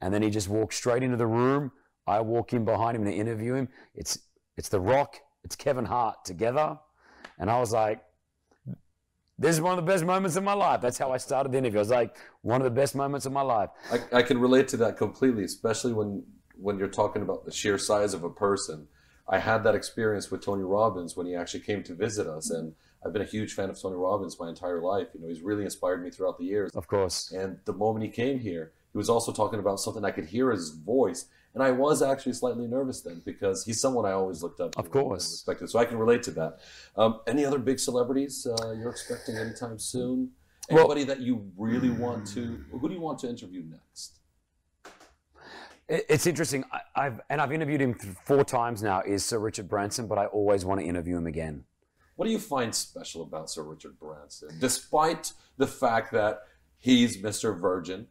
And then he just walked straight into the room. I walk in behind him to interview him. It's The Rock, it's Kevin Hart together. And I was like, this is one of the best moments of my life. That's how I started the interview. I was like, one of the best moments of my life. I can relate to that completely, especially when you're talking about the sheer size of a person. I had that experience with Tony Robbins when he actually came to visit us. And I've been a huge fan of Tony Robbins my entire life. He's really inspired me throughout the years. Of course. And the moment he came here, he was also talking about something I could hear his voice. And I was actually slightly nervous then because he's someone I always looked up to. Of course. And respected. So I can relate to that. Any other big celebrities you're expecting anytime soon? Anybody that you really want to, who do you want to interview next? It's interesting. I've interviewed him 4 times now, is Sir Richard Branson, but I always want to interview him again. What do you find special about Sir Richard Branson, despite the fact that he's Mr. Virgin?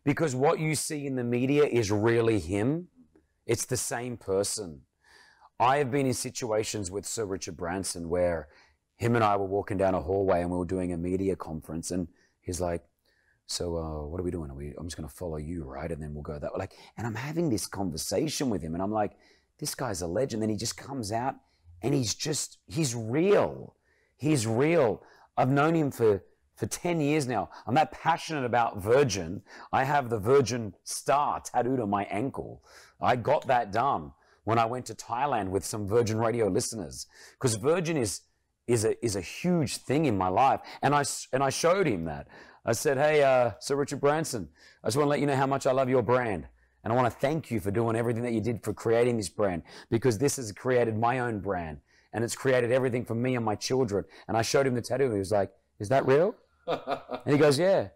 Because what you see in the media is really him. It's the same person. I have been in situations with Sir Richard Branson where him and I were walking down a hallway and we were doing a media conference, and he's like, so what are we doing? I'm just going to follow you, right? And then we'll go that way. Like, and I'm having this conversation with him, and I'm like, this guy's a legend. Then he just comes out and he's real. He's real. I've known him for 10 years now. I'm that passionate about Virgin. I have the Virgin star tattooed on my ankle. I got that done when I went to Thailand with some Virgin Radio listeners, because Virgin is a huge thing in my life. And I showed him that. I said, hey, Sir Richard Branson, I just want to let you know how much I love your brand. And I want to thank you for doing everything that you did for creating this brand, because this has created my own brand, and it's created everything for me and my children. And I showed him the tattoo. He was like, is that real? And he goes, yeah.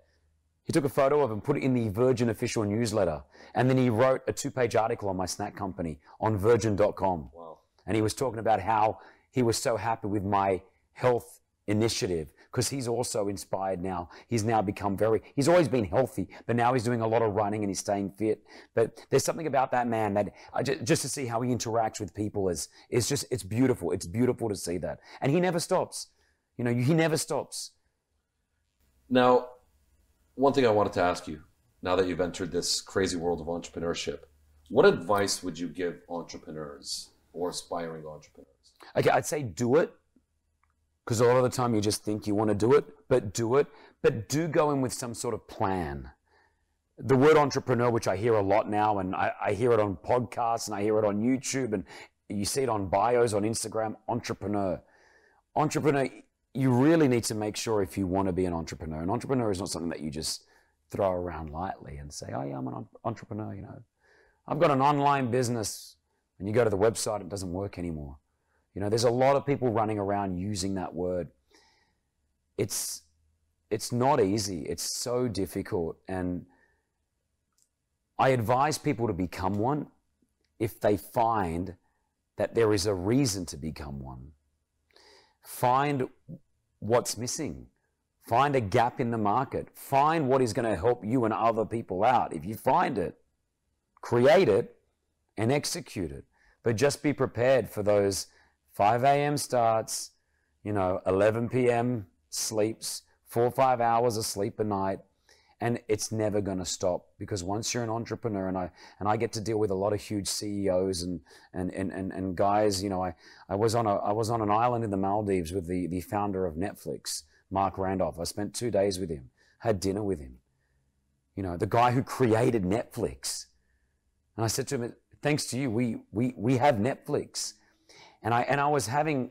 He took a photo of it and put it in the Virgin official newsletter. And then he wrote a 2-page article on my snack company on virgin.com. Wow. And he was talking about how he was so happy with my health initiative, because he's also inspired now. He's now become he's always been healthy, but now he's doing a lot of running and he's staying fit. But there's something about that man that just to see how he interacts with people it's beautiful. It's beautiful to see that. And he never stops. He never stops. Now, one thing I wanted to ask you, now that you've entered this crazy world of entrepreneurship, what advice would you give entrepreneurs or aspiring entrepreneurs? Okay, I'd say do it. Because a lot of the time you just think you want to do it. But do go in with some sort of plan. The word entrepreneur, which I hear a lot now, and I hear it on podcasts and I hear it on YouTube, and you see it on bios on Instagram, entrepreneur. Entrepreneur, you really need to make sure if you want to be an entrepreneur. An entrepreneur is not something that you just throw around lightly and say, oh yeah, I'm an entrepreneur, I've got an online business, and you go to the website, it doesn't work anymore. There's a lot of people running around using that word. It's not easy. It's so difficult. And I advise people to become one if they find that there is a reason to become one. Find what's missing. Find a gap in the market. Find what is going to help you and other people out. If you find it, create it and execute it. But just be prepared for those 5 a.m. starts, 11 p.m. sleeps, 4 or 5 hours of sleep a night, and it's never going to stop, because once you're an entrepreneur, and I get to deal with a lot of huge CEOs and guys, I was on an island in the Maldives with the founder of Netflix, Mark Randolph. I spent 2 days with him, had dinner with him, the guy who created Netflix. And I said to him, thanks to you, we have Netflix. And I was having,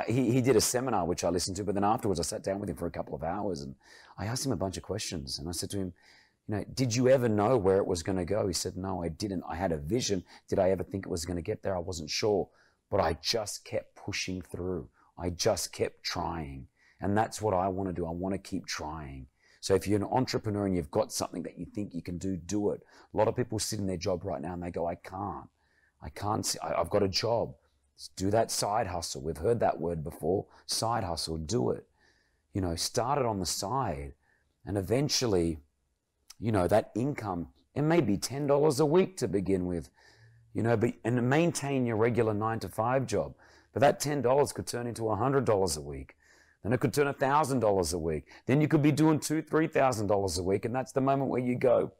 he did a seminar which I listened to, but then afterwards I sat down with him for a couple of hours and I asked him a bunch of questions. And I said to him, did you ever know where it was going to go? He said, no, I didn't. I had a vision. Did I ever think it was going to get there? I wasn't sure, but I just kept pushing through. I just kept trying. And that's what I want to do. I want to keep trying. So if you're an entrepreneur and you've got something that you think you can do it. A lot of people sit in their job right now and they go, I can't see, I've got a job. Do that side hustle. We've heard that word before. Side hustle, do it. Start it on the side. And eventually, that income, it may be $10 a week to begin with, and maintain your regular 9-to-5 job. But that $10 could turn into $100 a week. Then it could turn $1,000 a week. Then you could be doing $2,000, $3,000 a week. And that's the moment where you go,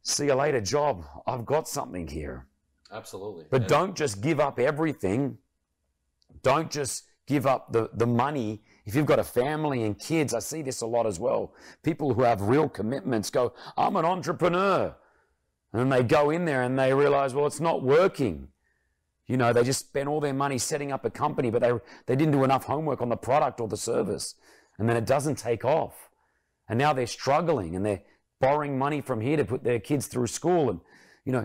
see you later, job. I've got something here. Absolutely. But don't just give up everything. Don't just give up the money. If you've got a family and kids, I see this a lot as well. People who have real commitments go, I'm an entrepreneur. And then they go in there and they realize, well, it's not working. They just spent all their money setting up a company, but they didn't do enough homework on the product or the service. And then it doesn't take off. And now they're struggling and they're borrowing money from here to put their kids through school. And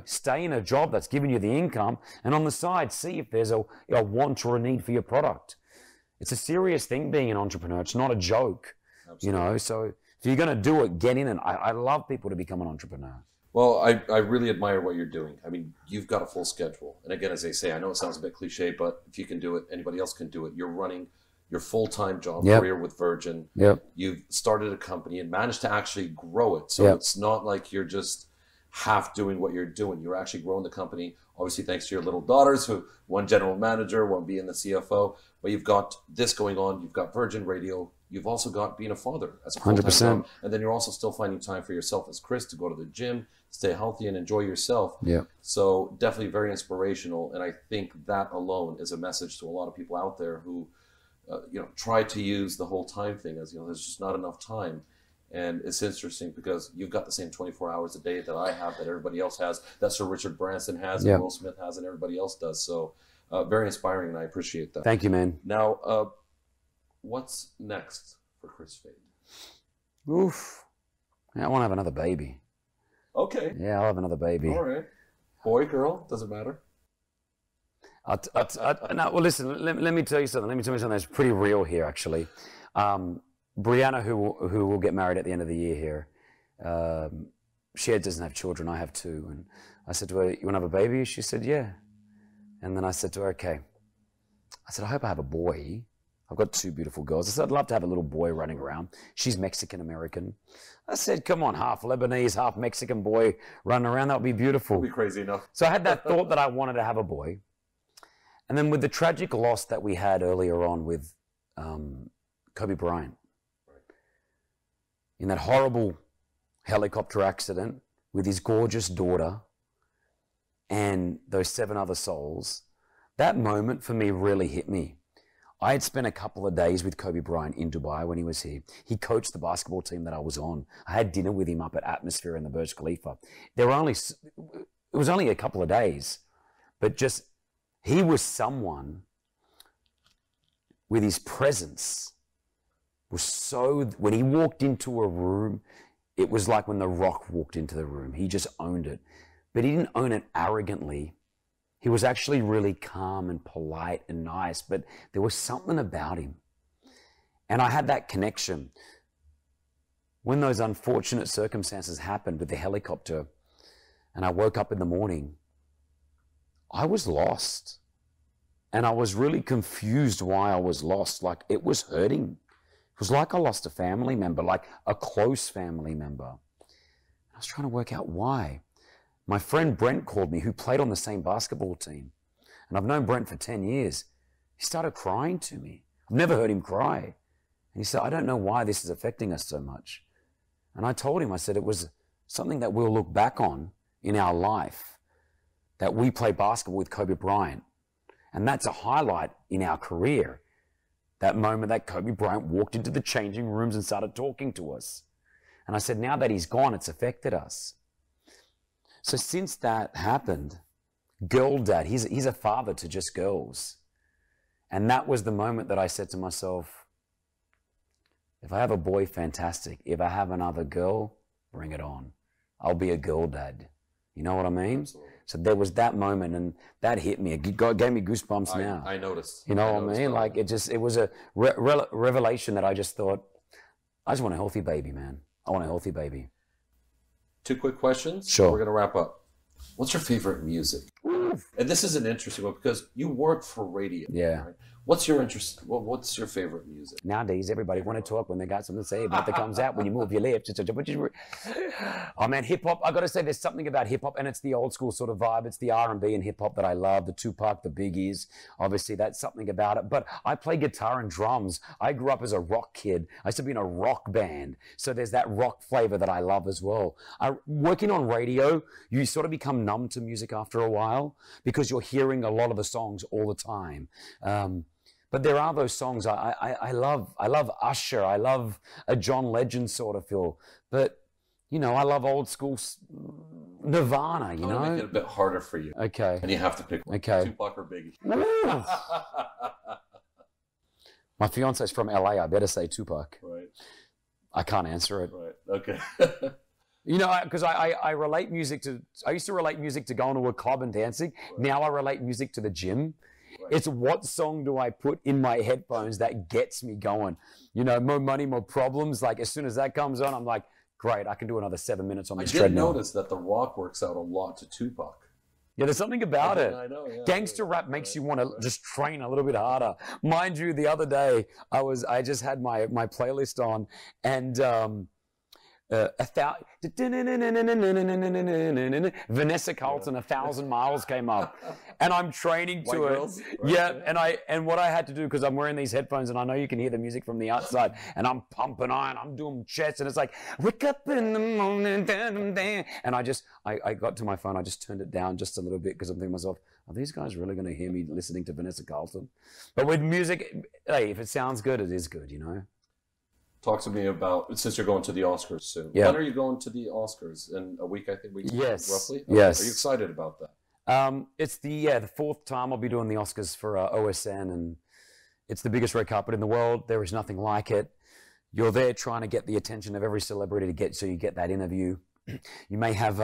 stay in a job that's giving you the income, and on the side, see if there's a want or a need for your product. It's a serious thing being an entrepreneur. It's not a joke, Absolutely. So if you're going to do it, get in. And I love people to become an entrepreneur. Well, I really admire what you're doing. I mean, you've got a full schedule. And again, as they say, I know it sounds a bit cliche, but if you can do it, anybody else can do it. You're running your full-time job Yep. career with Virgin. Yep. You've started a company and managed to actually grow it. So Yep. it's not like you're just half doing what you're doing. You're actually growing the company, obviously thanks to your little daughters, who one general manager, one being the CFO. But you've got this going on. You've got Virgin Radio. You've also got being a father as a full-time 100%. job. And then you're also still finding time for yourself as Kris to go to the gym, stay healthy, and enjoy yourself. Yeah. So definitely very inspirational. And I think that alone is a message to a lot of people out there who, try to use the whole time thing as, there's just not enough time. And it's interesting because you've got the same 24 hours a day that I have, that everybody else has, that Sir Richard Branson has, Yeah. and Will Smith has, and everybody else does. So very inspiring, and I appreciate that. Thank you, man. Now, what's next for Kris Fade? Oof. Yeah, I want to have another baby. Okay. Yeah, I'll have another baby. All right. Boy, girl, doesn't matter. No, well, listen, let me tell you something. Let me tell you something that's pretty real here, actually. Brianna, who will get married at the end of the year here, she doesn't have children. I have two. And I said to her, you want to have a baby? She said, yeah. And then I said to her, okay. I said, I hope I have a boy. I've got two beautiful girls. I said, I'd love to have a little boy running around. She's Mexican-American. I said, come on, half Lebanese, half Mexican boy running around. That would be beautiful. That'd be crazy enough. So I had that thought that I wanted to have a boy. And then with the tragic loss that we had earlier on with Kobe Bryant, in that horrible helicopter accident with his gorgeous daughter and those 7 other souls, that moment for me really hit me. I had spent a couple of days with Kobe Bryant in Dubai when he was here. He coached the basketball team that I was on. I had dinner with him up at Atmosphere in the Burj Khalifa. It was only a couple of days, but just he was someone with his presence was so, when he walked into a room, it was like when The Rock walked into the room. He just owned it. But he didn't own it arrogantly. He was actually really calm and polite and nice, but there was something about him. And I had that connection. When those unfortunate circumstances happened with the helicopter, and I woke up in the morning, I was lost. And I was really confused why I was lost. Like, it was hurting. It was like I lost a family member, like a close family member. I was trying to work out why. My friend Brent called me, who played on the same basketball team. And I've known Brent for 10 years. He started crying to me. I've never heard him cry. And he said, I don't know why this is affecting us so much. And I told him, I said, it was something that we'll look back on in our life, that we play basketball with Kobe Bryant. And that's a highlight in our career. That moment that Kobe Bryant walked into the changing rooms and started talking to us. And I said, now that he's gone, it's affected us. So since that happened, girl dad, he's a father to just girls. And that was the moment that I said to myself, if I have a boy, fantastic. If I have another girl, bring it on. I'll be a girl dad. You know what I mean? Absolutely. So there was that moment, and that hit me. It gave me goosebumps now. I noticed. You know what I mean? Like, it was a revelation that I just thought, I just want a healthy baby, man. I want a healthy baby. 2 quick questions. Sure. We're going to wrap up. What's your favorite music? And this is an interesting one because you work for radio. Yeah. Right? What's your interest? What's your favorite music? Nowadays, everybody want to talk when they got something to say, but it comes out when you move your lips. Oh man, hip hop. I got to say, there's something about hip hop, and it's the old school sort of vibe. It's the R&B and hip hop that I love. The Tupac, the Biggies. Obviously, that's something about it. But I play guitar and drums. I grew up as a rock kid. I used to be in a rock band, so there's that rock flavor that I love as well. Working on radio, you sort of become numb to music after a while because you're hearing a lot of the songs all the time. But there are those songs I love. I love Usher. I love a John Legend sort of feel. But, you know, I love old school Nirvana, you know? I'll make it a bit harder for you. Okay. And you have to pick one. Okay. Tupac or Biggie? My fiance's from LA. I better say Tupac. Right. I can't answer it. Right. Okay. You know, because I relate music to, I used to relate music to going to a club and dancing. Right. Now I relate music to the gym. Right. It's what song do I put in my headphones that gets me going? You know, More Money, More Problems. Like, as soon as that comes on, I'm like, great, I can do another 7 minutes on this treadmill. I did notice that The Rock works out a lot to Tupac. Yeah, there's something about it. I know, yeah. Gangster rap makes you want to just train a little bit harder. Mind you, the other day I just had my playlist on, and Vanessa Carlton, 1,000 Miles came up, and I'm training to it. Girls, right? Yeah, and what I had to do, because I'm wearing these headphones and I know you can hear the music from the outside, and I'm pumping iron, I'm doing chest, and it's like wake up in the morning, and I got to my phone, I just turned it down just a little bit because I'm thinking to myself, are these guys really going to hear me listening to Vanessa Carlton? But with music, hey, if it sounds good, it is good, you know. Talk to me about, since you're going to the Oscars soon. Yeah. When are you going to the Oscars? In a week, I think. Yes. Roughly? Okay. Yes. Are you excited about that? It's the fourth time I'll be doing the Oscars for OSN, and it's the biggest red carpet in the world. There is nothing like it. You're there trying to get the attention of every celebrity so you get that interview. You may have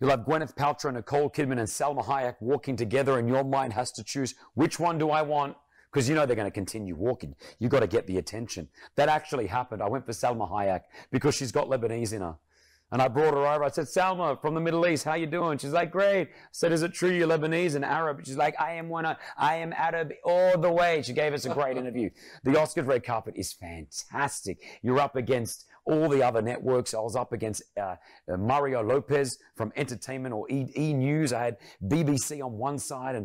you'll have Gwyneth Paltrow, Nicole Kidman, and Salma Hayek walking together, and your mind has to choose, which one do I want? Because you know they're going to continue walking. You got to get the attention. That actually happened. I went for Salma Hayek because she's got Lebanese in her. And I brought her over. I said, Salma, from the Middle East, how you doing? She's like, great. I said, is it true you're Lebanese and Arab? She's like, I am Arab all the way. She gave us a great interview. The Oscars red carpet is fantastic. You're up against all the other networks. I was up against Mario Lopez from Entertainment or E! News. I had BBC on one side,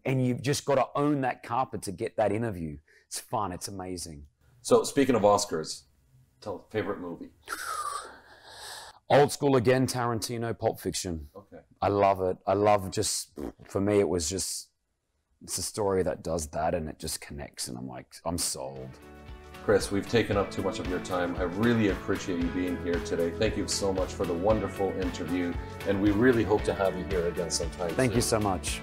and you've just got to own that carpet to get that interview. It's fun. It's amazing. So speaking of Oscars, tell favorite movie. Old school again, Tarantino, Pulp Fiction. Okay. I love it. I love for me, it's a story that does that, and it just connects, and I'm like, I'm sold. Kris, we've taken up too much of your time. I really appreciate you being here today. Thank you so much for the wonderful interview, and we really hope to have you here again sometime Thank soon. you so much.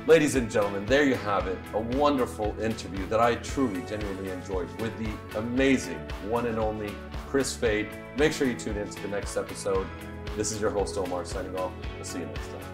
Ladies and gentlemen, there you have it. A wonderful interview that I truly, genuinely enjoyed with the amazing one and only Kris Fade. Make sure you tune in to the next episode. This is your host, Omar, signing off. We'll see you next time.